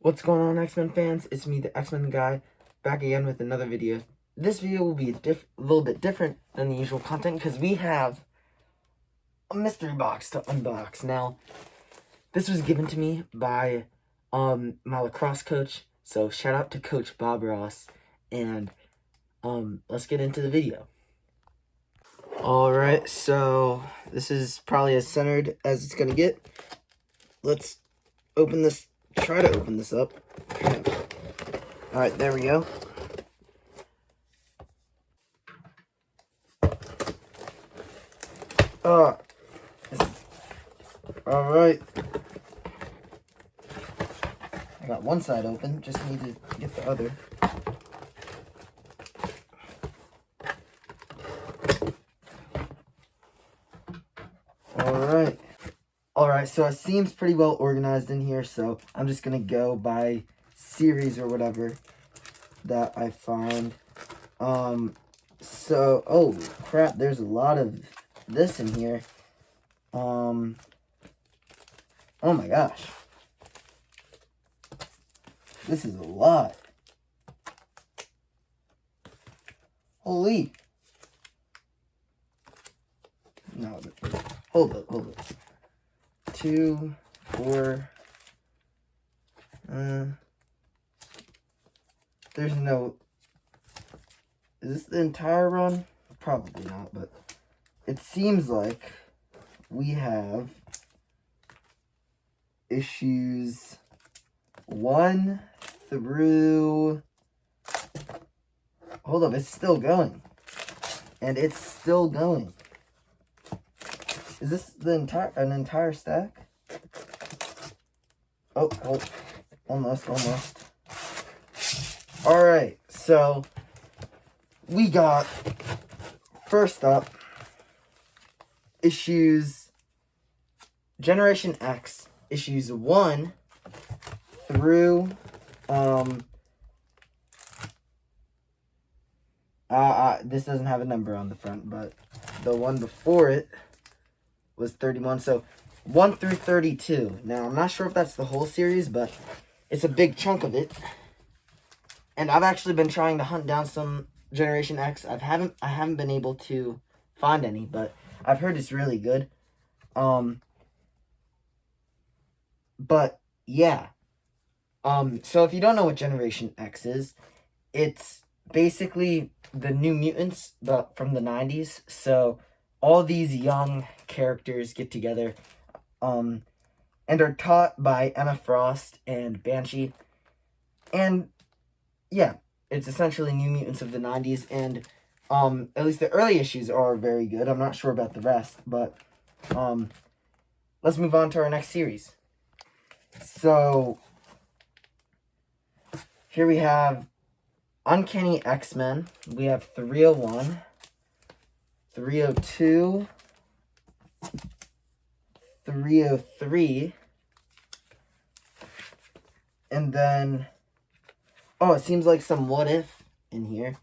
What's going on, X-Men fans? It's me, the X-Men guy, back again with another video. This video will be a little bit different than the usual content because we have a mystery box to unbox. Now, this was given to me by my lacrosse coach, so shout out to Coach Bob Ross, and let's get into the video. Alright, so this is probably as centered as it's gonna get. Let's open this. Try to open this up. Alright, there we go. Alright. I got one side open, just need to get the other. Alright, so it seems pretty well organized in here, so I'm just going to go by series or whatever that I find. Oh crap, there's a lot of this in here. Oh my gosh. This is a lot. Holy. No, hold up. 2, 4, there's no, is this the entire run? Probably not, but it seems like we have issues 1 through, hold up, it's still going, and it's still going. Is this the entire stack? Oh, almost. Alright, so we got, first up, Generation X, issues 1 through, this doesn't have a number on the front, but the one before it was 31, so 1 through 32. Now, I'm not sure if that's the whole series, but it's a big chunk of it. And I've actually been trying to hunt down some Generation X. I haven't been able to find any, but I've heard it's really good. But yeah. So if you don't know what Generation X is, it's basically the New Mutants from the 90s. So all these young characters get together and are taught by Emma Frost and Banshee. And yeah, it's essentially New Mutants of the 90s, and at least the early issues are very good. I'm not sure about the rest, but let's move on to our next series. So here we have Uncanny X-Men. We have 301, 302, 303, and then, oh, it seems like some What If in here.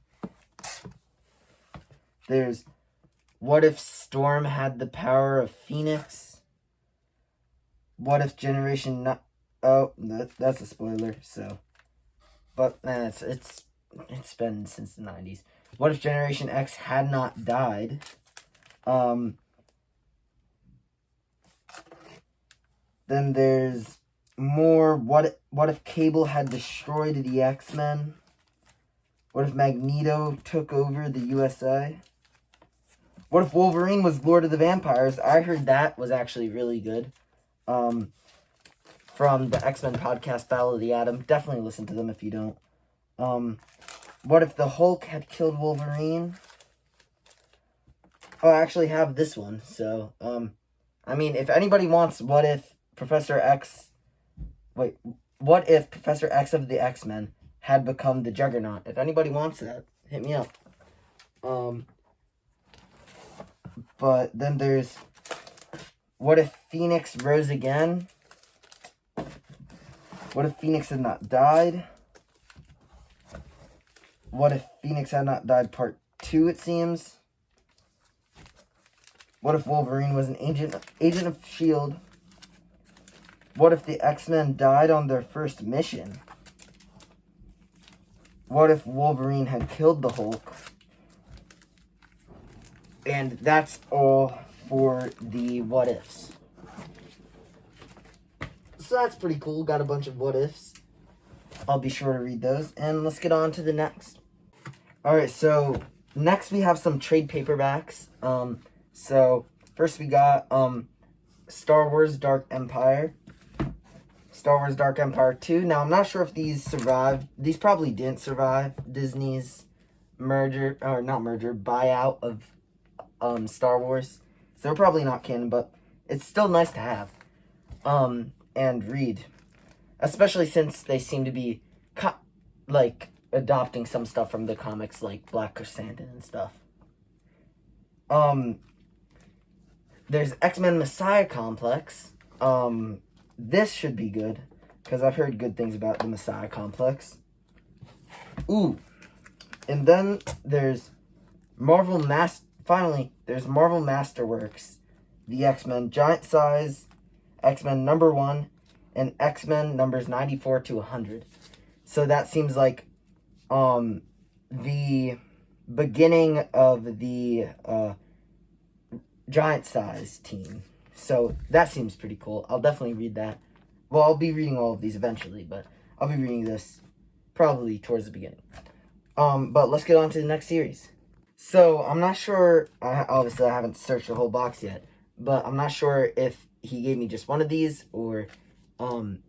There's What If Storm had the power of Phoenix? What if Generation oh, that's a spoiler, so, but it's been since the 90s. What if Generation X had not died? Then there's more, what if Cable had destroyed the X-Men? What if Magneto took over the USA? What if Wolverine was Lord of the Vampires? I heard that was actually really good. From the X-Men podcast, Battle of the Atom. Definitely listen to them if you don't. What if the Hulk had killed Wolverine? Oh, I actually have this one. So, I mean, if anybody wants What If Professor X of the X-Men had become the Juggernaut. If anybody wants that, hit me up. But then there's What if Phoenix rose again? What if Phoenix had not died? What if Phoenix had not died part 2, it seems? What if Wolverine was an agent of S.H.I.E.L.D.? What if the X-Men died on their first mission? What if Wolverine had killed the Hulk? And that's all for the what ifs. So that's pretty cool. Got a bunch of what ifs. I'll be sure to read those. And let's get on to the next. Alright, so next we have some trade paperbacks. So first we got Star Wars Dark Empire. Star Wars Dark Empire 2. Now I'm not sure if these survived. These probably didn't survive Disney's buyout of Star Wars. So they're probably not canon, but it's still nice to have. And read. Especially since they seem to be adopting some stuff from the comics like Black Chrysanthemum and stuff. There's X-Men Messiah Complex. This should be good, because I've heard good things about the Messiah Complex. Ooh. And then there's finally, there's Marvel Masterworks. The X-Men Giant Size, X-Men number 1, and X-Men numbers 94 to 100. So that seems like the beginning of the Giant Size team. So that seems pretty cool. I'll definitely read that. Well, I'll be reading all of these eventually, but I'll be reading this probably towards the beginning. But let's get on to the next series. So I'm not sure, obviously I haven't searched the whole box yet, but I'm not sure if he gave me just one of these or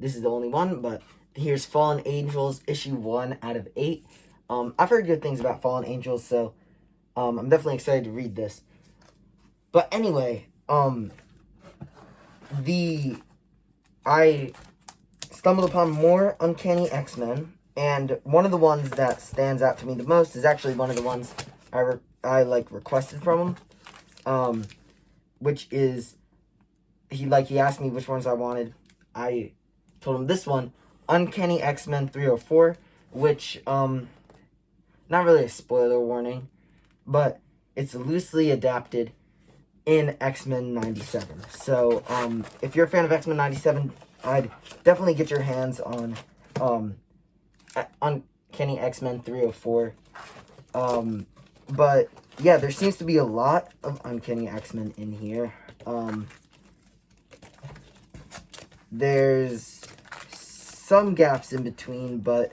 this is the only one, but here's Fallen Angels issue 1 out of 8. I've heard good things about Fallen Angels, so I'm definitely excited to read this. But anyway, I stumbled upon more Uncanny X-Men, and one of the ones that stands out to me the most is actually one of the ones I requested from him, which is he asked me which ones I wanted. I told him this one, Uncanny X-Men 304, which not really a spoiler warning, but it's loosely adapted in X-Men 97. So, if you're a fan of X-Men 97, I'd definitely get your hands on Uncanny X-Men 304. But, yeah, there seems to be a lot of Uncanny X-Men in here. There's some gaps in between, but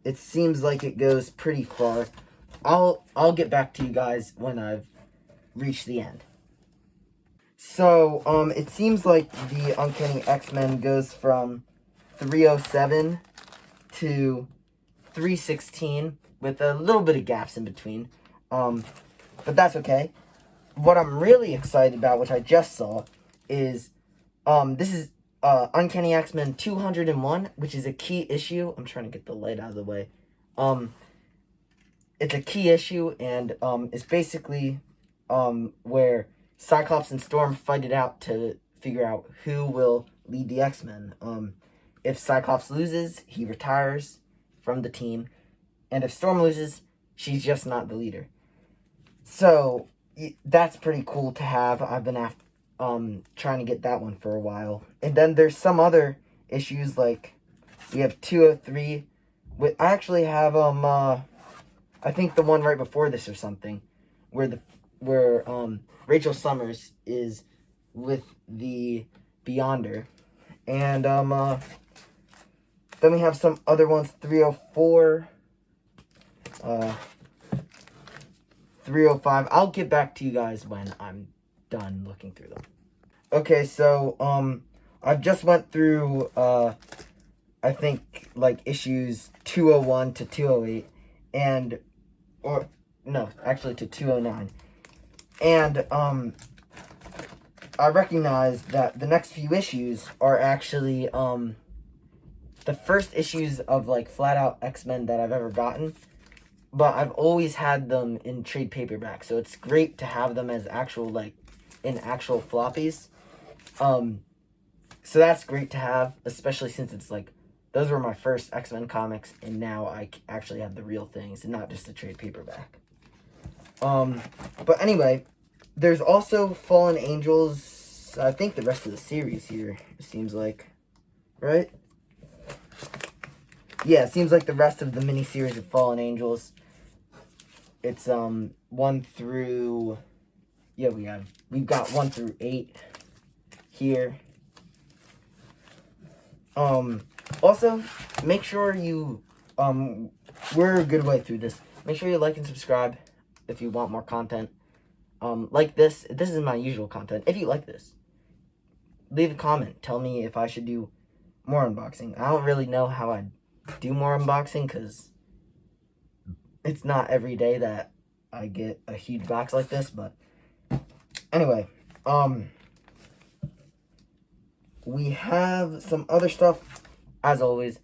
it seems like it goes pretty far. I'll get back to you guys when I've reached the end. So, it seems like the Uncanny X-Men goes from 307 to 316 with a little bit of gaps in between. But that's okay. What I'm really excited about, which I just saw, is this is Uncanny X-Men 201, which is a key issue. I'm trying to get the light out of the way. It's a key issue, and it's basically where Cyclops and Storm fight it out to figure out who will lead the X-Men. If Cyclops loses, he retires from the team, and if Storm loses, she's just not the leader. So that's pretty cool to have. I've been trying to get that one for a while. And then there's some other issues, like we have 203. I actually have I think the one right before this or something, where Rachel Summers is with the Beyonder. And then we have some other ones, 304, 305. I'll get back to you guys when I'm done looking through them. Okay, so I just went through I think issues 201 to 208 to 209. And I recognize that the next few issues are actually the first issues of flat out X-Men that I've ever gotten. But I've always had them in trade paperback, so it's great to have them as actual in actual floppies. So that's great to have, especially since it's those were my first X-Men comics, and now I actually have the real things and not just a trade paperback. But anyway, there's also Fallen Angels. I think the rest of the series here, it seems like. right? Yeah, it seems like the rest of the miniseries of Fallen Angels. It's 1 through, yeah, we've got 1 through 8 here. Also, make sure you we're a good way through this. Make sure you like and subscribe if you want more content. Like this is my usual content. If you like this, leave a comment. Tell me if I should do more unboxing. I don't really know how I do more unboxing because it's not every day that I get a huge box like this, but anyway, we have some other stuff. As always,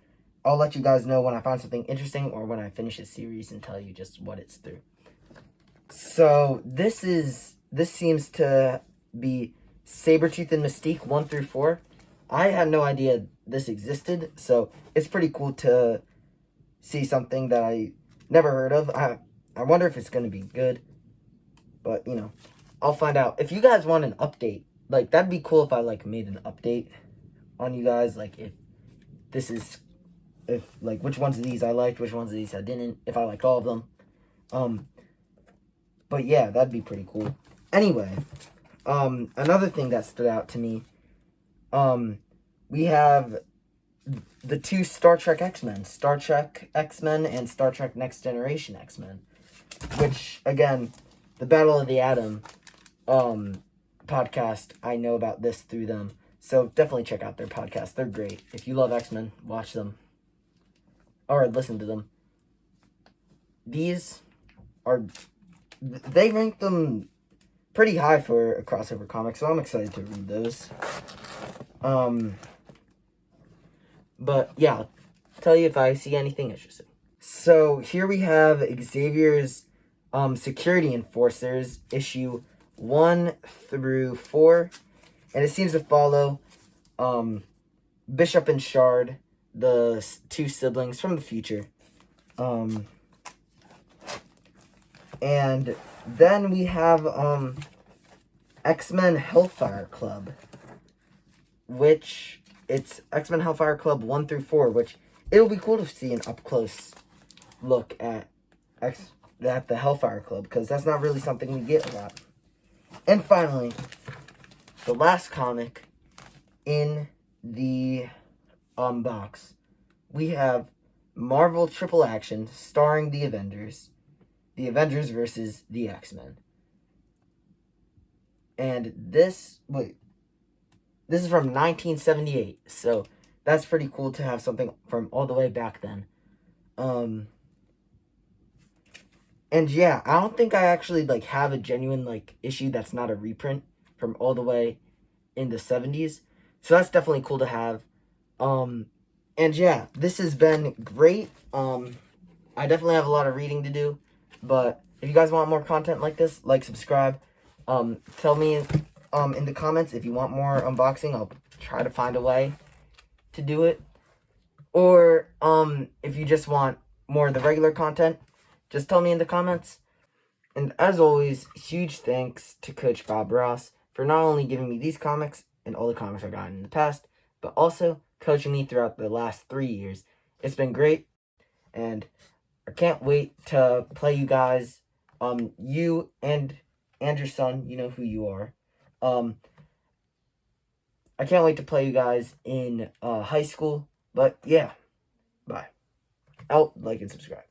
I'll let you guys know when I find something interesting or when I finish a series and tell you just what it's through. So this seems to be Sabretooth and Mystique 1 through 4. I had no idea this existed, so it's pretty cool to see something that I never heard of. I wonder if it's going to be good, but, you know, I'll find out. If you guys want an update, like, that'd be cool if I, like, made an update on you guys, like, like, which ones of these I liked, which ones of these I didn't, if I liked all of them. But, yeah, that'd be pretty cool. Anyway, another thing that stood out to me, we have the 2 Star Trek X-Men, Star Trek X-Men and Star Trek Next Generation X-Men, which, again, the Battle of the Atom, podcast, I know about this through them, so definitely check out their podcast. They're great. If you love X-Men, watch them, or listen to them. They rank them pretty high for a crossover comic, so I'm excited to read those. But yeah, I'll tell you if I see anything interesting. So here we have Xavier's Security Enforcers, issue 1 through 4, and it seems to follow Bishop and Shard, the 2 siblings from the future. And then we have X-Men Hellfire Club, which it's X-Men Hellfire Club 1 through 4, which it'll be cool to see an up-close look at the Hellfire Club, because that's not really something we get a lot. And finally, the last comic in the box, we have Marvel Triple Action starring the Avengers versus the X-Men. And this is from 1978, so that's pretty cool to have something from all the way back then. And yeah, I don't think I actually, like, have a genuine, like, issue that's not a reprint from all the way in the 70s. So that's definitely cool to have. And yeah, this has been great. I definitely have a lot of reading to do. But if you guys want more content like this, like, subscribe. Tell me in the comments if you want more unboxing. I'll try to find a way to do it. Or if you just want more of the regular content, just tell me in the comments. And as always, huge thanks to Coach Bob Ross for not only giving me these comics and all the comics I got in the past, but also coaching me throughout the last 3 years. It's been great, and I can't wait to play you guys. You and your son, you know who you are. I can't wait to play you guys in high school. But yeah, bye. Out, like, and subscribe.